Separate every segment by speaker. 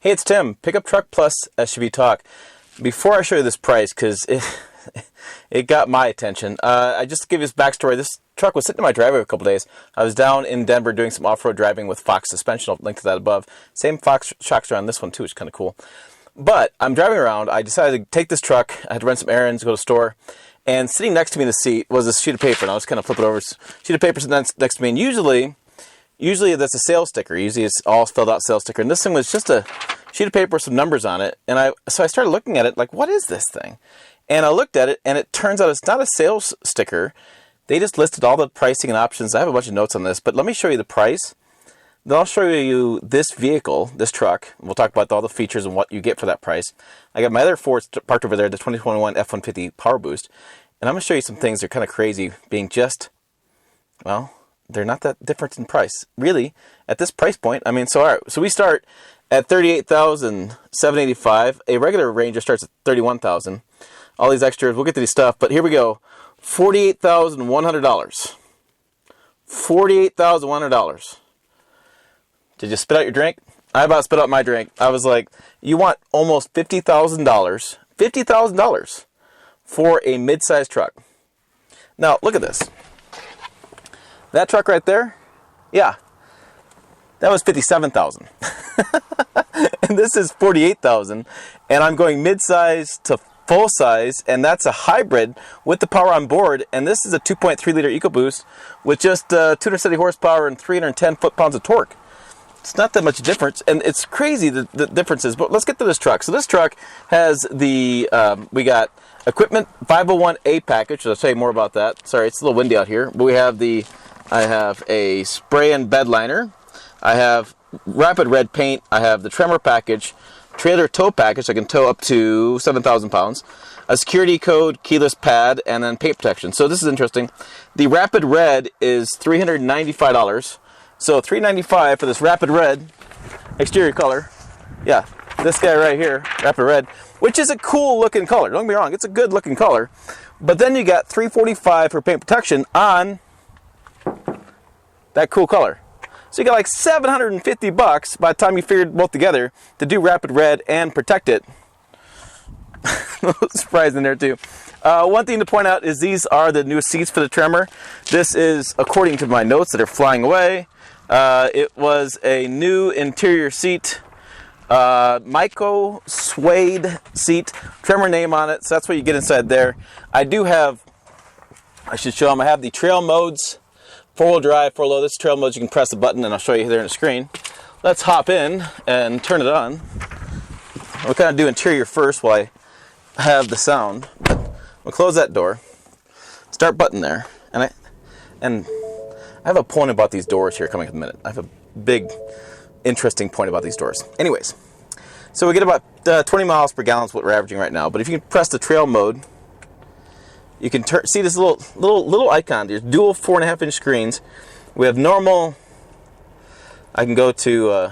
Speaker 1: Hey, it's Tim, Pickup Truck Plus SUV Talk. Before I show you this price, because it got my attention, I just to give you this backstory. This truck was sitting in my driveway a couple days. I was down in Denver doing some off-road driving with Fox suspension. I'll link to that above. Same Fox shocks are on this one too, which is kind of cool. But I'm driving around. I decided to take this truck. I had to run some errands, go to the store. And sitting next to me in the seat was this sheet of paper. And I was kind of flipping over. Sheet of paper sitting next to me. And usually that's a sales sticker. Usually it's all filled out sales sticker. And this thing was just a sheet of paper with some numbers on it. And so I started looking at it like, what is this thing? And I looked at it, and it turns out it's not a sales sticker. They just listed all the pricing and options. I have a bunch of notes on this, but let me show you the price. Then I'll show you this vehicle, this truck. We'll talk about all the features and what you get for that price. I got my other Ford parked over there, the 2021 F-150 PowerBoost. And I'm going to show you some things that are kind of crazy, being just, well, they're not that different in price. Really, at this price point, I mean, so all right, so we start at $38,785. A regular Ranger starts at $31,000. All these extras, we'll get to these stuff, but here we go. $48,100. $48,100. Did you spit out your drink? I about spit out my drink. I was like, you want almost $50,000. $50,000 for a mid-sized truck. Now, look at this. That truck right there, yeah, that was $57,000. And this is $48,000. And I'm going mid-size to full size, and that's a hybrid with the power on board. And this is a 2.3 liter EcoBoost with just 270 horsepower and 310 foot-pounds of torque. It's not that much difference, and it's crazy the differences. But let's get to this truck. So this truck has the we got equipment 501A package. I'll tell you more about that. Sorry, it's a little windy out here. But we have I have a spray and bed liner. I have rapid red paint. I have the Tremor package, trailer tow package. I can tow up to 7,000 pounds. A security code, keyless pad, and then paint protection. So this is interesting. The rapid red is $395. So $395 for this rapid red exterior color. Yeah, this guy right here, rapid red, which is a cool looking color. Don't get me wrong, it's a good looking color. But then you got $345 for paint protection on that cool color. So you got like $750 by the time you figured both together to do rapid red and protect it. A little surprise in there too. One thing to point out is these are the newest seats for the Tremor. This is according to my notes that are flying away. It was a new interior seat, Myco suede seat, Tremor name on it, so that's what you get inside there. I should show them, I have the trail modes, 4-wheel drive, 4-low. This trail modes, you can press the button, and I'll show you there on the screen. Let's hop in and turn it on. We'll kind of do interior first while I have the sound. We'll close that door, start button there, and I have a point about these doors here coming in a minute. I have a big, interesting point about these doors. Anyways, so we get about 20 miles per gallon is what we're averaging right now. But if you can press the trail mode, you can see this little icon. There's dual 4.5-inch screens. We have normal. I can go to.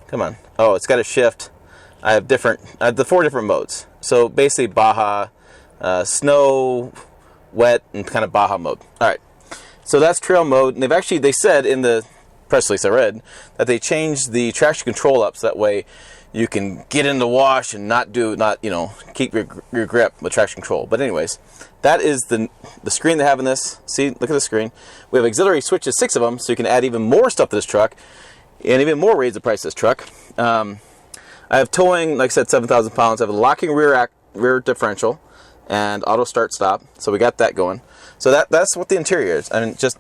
Speaker 1: Come on. Oh, it's got a shift. I have the 4 different modes. So basically, Baja, snow, wet, and kind of Baja mode. All right. So that's trail mode, and they said in the press release I read that they changed the traction control up so that way you can get in the wash and not keep your grip with traction control. But anyways, that is the screen they have in this. See, look at the screen. We have auxiliary switches, 6 of them, so you can add even more stuff to this truck and even more raise the price of this truck. I have towing, like I said, 7,000 pounds. I have a locking rear differential and auto start stop, so we got that going. So that's what the interior is. I mean, just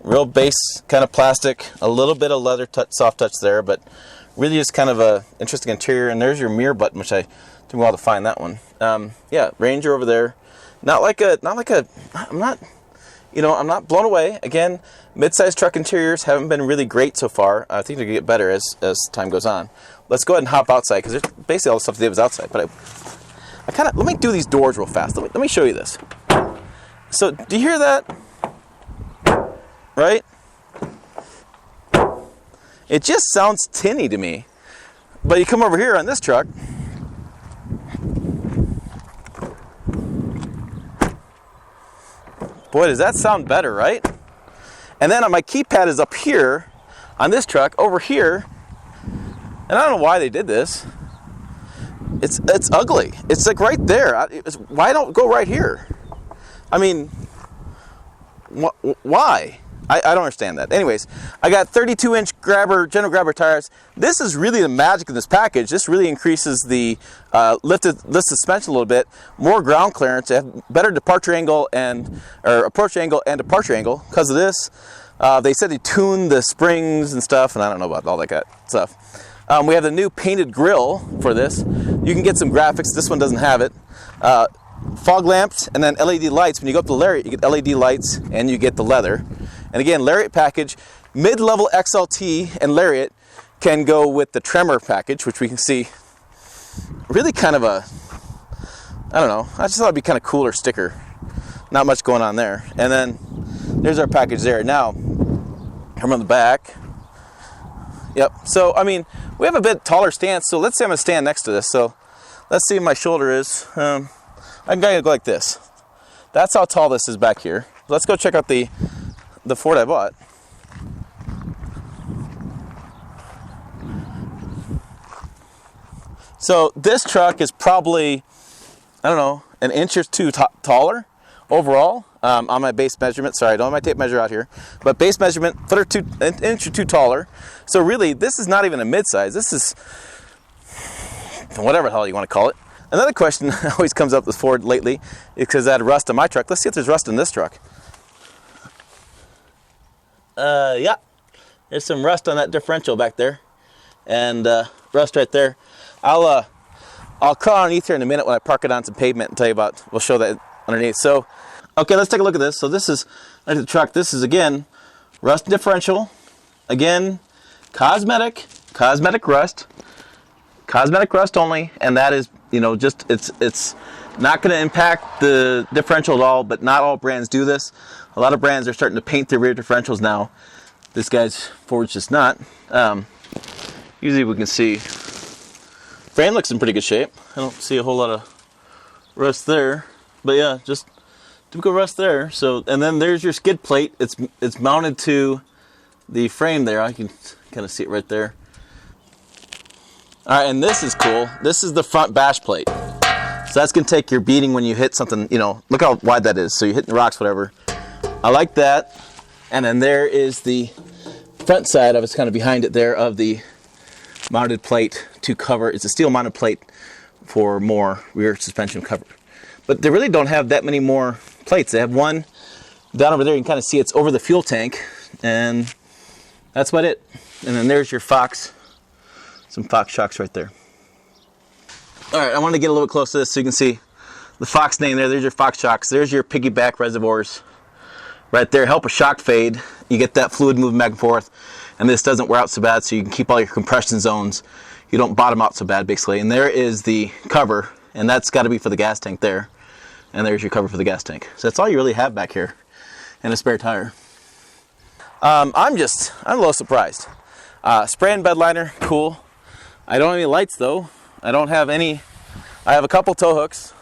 Speaker 1: real base kind of plastic, a little bit of leather soft touch there, but really just kind of a interesting interior. And there's your mirror button, which I took a while to find that one. Yeah, Ranger over there. I'm not blown away. Again, mid-sized truck interiors haven't been really great so far. I think they're gonna get better as time goes on. Let's go ahead and hop outside because there's basically all the stuff they have is outside. But let me do these doors real fast. Let me show you this. So, do you hear that? Right? It just sounds tinny to me. But you come over here on this truck. Boy, does that sound better, right? And then my keypad is up here on this truck. Over here, And I don't know why they did this. It's ugly. It's like right there. Why don't go right here? I mean, why? I don't understand that. Anyways, I got 32-inch general grabber tires. This is really the magic of this package. This really increases the lift suspension a little bit, more ground clearance, better departure angle or approach angle and departure angle. Because of this, they said they tuned the springs and stuff, and I don't know about all that stuff. We have the new painted grille for this. You can get some graphics. This one doesn't have it. Fog lamps and then LED lights. When you go up to Lariat, you get LED lights and you get the leather. And again, Lariat package, mid-level XLT and Lariat can go with the Tremor package, which we can see really kind of a, I don't know, I just thought it'd be kind of cooler sticker. Not much going on there. And then there's our package there. Now, come on the back. Yep, so I mean, we have a bit taller stance, so let's say I'm gonna stand next to this. So let's see what my shoulder is. I'm gonna go like this. That's how tall this is back here. Let's go check out the Ford I bought. So this truck is probably, I don't know, an inch or two taller overall on my base measurement. Sorry, I don't have my tape measure out here, but base measurement, an inch or two taller. So really, this is not even a mid-size. This is whatever the hell you want to call it. Another question that always comes up with Ford lately is because I had rust on my truck. Let's see if there's rust in this truck. Yeah, there's some rust on that differential back there, and rust right there. I'll crawl underneath here in a minute when I park it on some pavement and tell you about. We'll show that underneath. So, okay, let's take a look at this. So this is the truck. This is again rust differential. Again, cosmetic rust only, and that is, you know, just it's not going to impact the differential at all. But not all brands do this. A lot of brands are starting to paint their rear differentials now. This guy's Ford's just not. Usually we can see frame looks in pretty good shape. I don't see a whole lot of rust there, but yeah, just typical rust there. So, and then there's your skid plate. It's mounted to the frame there. I can kind of see it right there. All right, and this is cool. This is the front bash plate. So that's gonna take your beating when you hit something. You know, look how wide that is. So you're hitting the rocks, whatever. I like that. And then there is the front side of it's kind of behind it there of the mounted plate to cover. It's a steel mounted plate for more rear suspension cover. But they really don't have that many more plates. They have one down over there. You can kind of see it's over the fuel tank, and that's about it. And then there's your Fox, some Fox shocks right there. All right, I want to get a little bit close to this so you can see the Fox name there. There's your Fox shocks. There's your piggyback reservoirs right there. Help a shock fade. You get that fluid moving back and forth, and this doesn't wear out so bad, so you can keep all your compression zones. You don't bottom out so bad, basically. And there is the cover, and that's got to be for the gas tank there. And there's your cover for the gas tank. So that's all you really have back here, and a spare tire. I'm a little surprised. Spray and bed liner, cool. I don't have any lights though. I don't have any. I have a couple tow hooks.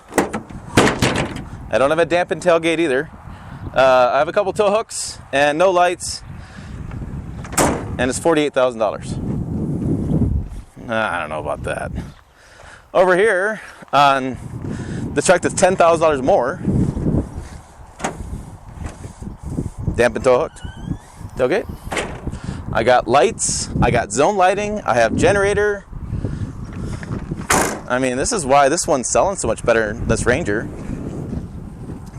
Speaker 1: I don't have a dampened tailgate either. I have a couple tow hooks and no lights, and it's $48,000. I don't know about that. Over here on the truck that's $10,000 more, dampened tow hooked tailgate. I got lights. I got zone lighting. I have generator. I mean, this is why this one's selling so much better than this Ranger.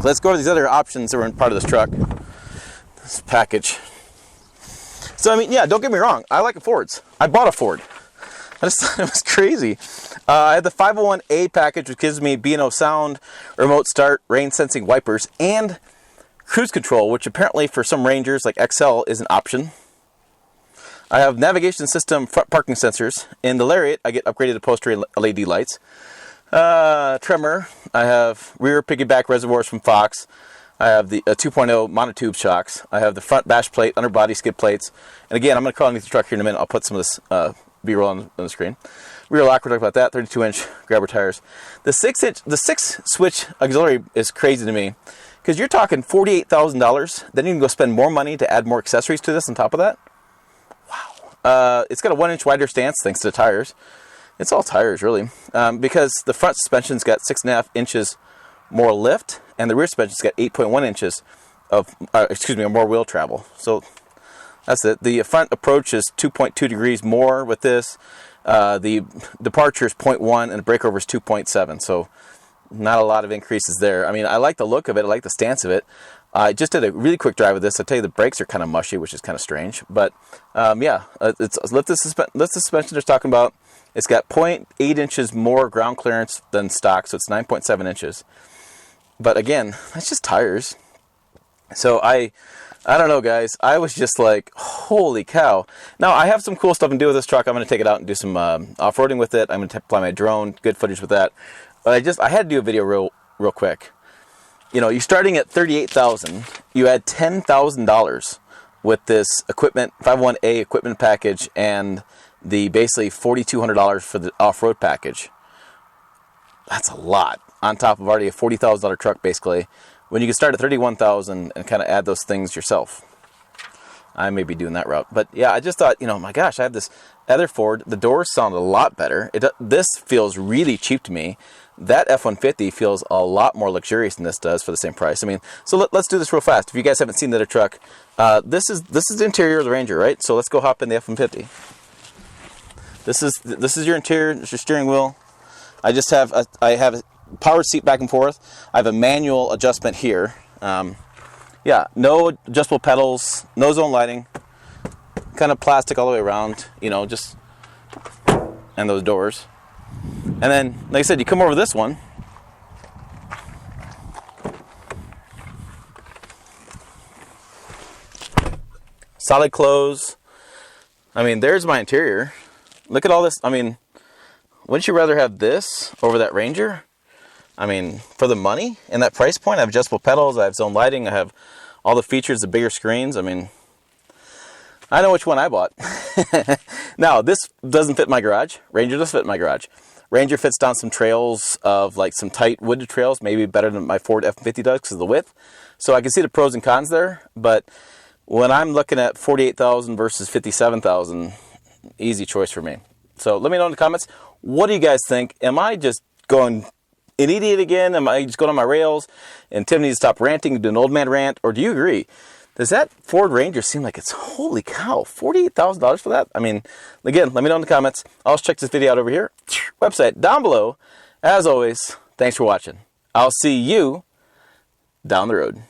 Speaker 1: Let's go to these other options that were in part of this truck, this package. So, I mean, yeah, don't get me wrong. I like Fords. I bought a Ford. I just thought it was crazy. I had the 501A package, which gives me B&O sound, remote start, rain sensing wipers, and cruise control, which apparently for some Rangers like XL is an option. I have navigation system front parking sensors. In the Lariat, I get upgraded upholstery and LED lights. Tremor, I have rear piggyback reservoirs from Fox. I have the 2.0 monotube shocks. I have the front bash plate, underbody skid plates. And again, I'm going to crawl underneath the truck here in a minute. I'll put some of this B-roll on the screen. Rear lock, we're talking about that. 32-inch grabber tires. The 6-switch auxiliary is crazy to me because you're talking $48,000. Then you can go spend more money to add more accessories to this on top of that. Wow. It's got a 1 inch wider stance thanks to the tires. It's all tires, really, because the front suspension's got 6.5 inches more lift, and the rear suspension's got 8.1 inches of, more wheel travel. So that's it. The front approach is 2.2 degrees more with this. The departure is 0.1, and the breakover is 2.7. So not a lot of increases there. I mean, I like the look of it. I like the stance of it. I just did a really quick drive with this. I tell you, the brakes are kind of mushy, which is kind of strange. But yeah, it's lift suspension they're talking about. It's got 0.8 inches more ground clearance than stock, so it's 9.7 inches. But again, that's just tires. So I don't know, guys. I was just like, holy cow. Now, I have some cool stuff to do with this truck. I'm going to take it out and do some off-roading with it. I'm going to apply my drone, good footage with that. But I had to do a video real quick. You know, you're starting at $38,000. You add $10,000 with this equipment, 501A equipment package, and the basically $4,200 for the off-road package. That's a lot on top of already a $40,000 truck, basically. When you can start at $31,000 and kind of add those things yourself. I may be doing that route. But yeah, I just thought, you know, my gosh, I have this other Ford. The doors sound a lot better. This feels really cheap to me. That F-150 feels a lot more luxurious than this does for the same price. I mean, so let's do this real fast. If you guys haven't seen the other truck, this is the interior of the Ranger, right? So let's go hop in the F-150. This is your interior. It's your steering wheel. I have a power seat back and forth. I have a manual adjustment here. Yeah, no adjustable pedals, no zone lighting, kind of plastic all the way around, you know, just, and those doors. And then, like I said, you come over this one. Solid close. I mean, there's my interior. Look at all this. I mean, wouldn't you rather have this over that Ranger? I mean, for the money and that price point, I have adjustable pedals, I have zone lighting, I have all the features, the bigger screens. I mean, I know which one I bought. Now, this doesn't fit my garage. Ranger does fit my garage. Ranger fits down some trails of like some tight wooded trails, maybe better than my Ford F-150 does because of the width. So I can see the pros and cons there. But when I'm looking at $48,000 versus $57,000, easy choice for me. So let me know in the comments. What do you guys think? Am I just going an idiot again? Am I just going on my rails? And Tim needs to stop ranting and do an old man rant? Or do you agree? Does that Ford Ranger seem like it's, holy cow, $48,000 for that? I mean, again, let me know in the comments. I'll check this video out over here. Website down below. As always, thanks for watching. I'll see you down the road.